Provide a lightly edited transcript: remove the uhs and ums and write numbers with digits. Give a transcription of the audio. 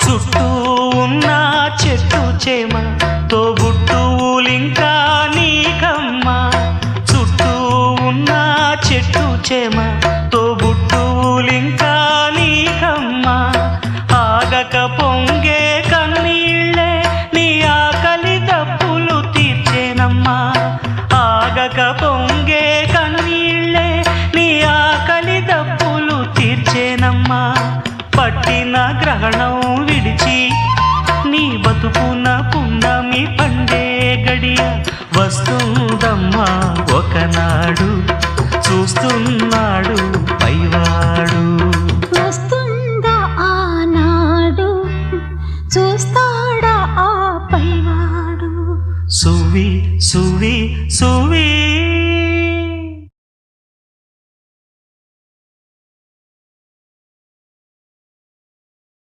చుట్టూ ఉన్న చెట్టు చేమ తోబుట్టువులింకా నీకమ్మా చుట్టూ ఉన్న చెట్టు చేమ తోబుట్టువులింకా నీకమ్మా ఆగక పొంగే కన్నీళ్ళే నీ ఆకలి దప్పులు తీర్చేనమ్మా ఆగక పొంగే కన్నీళ్ళే నీ ఆకలి దప్పులు తీర్చేనమ్మా పట్టిన గ్రహణం విడిచి నీ బతుకున పున్నమి పండే గడియ వస్తుందమ్మా ఒకనాడు చూస్తున్నాడు పైవాడు వస్తుందా ఆనాడు చూస్తా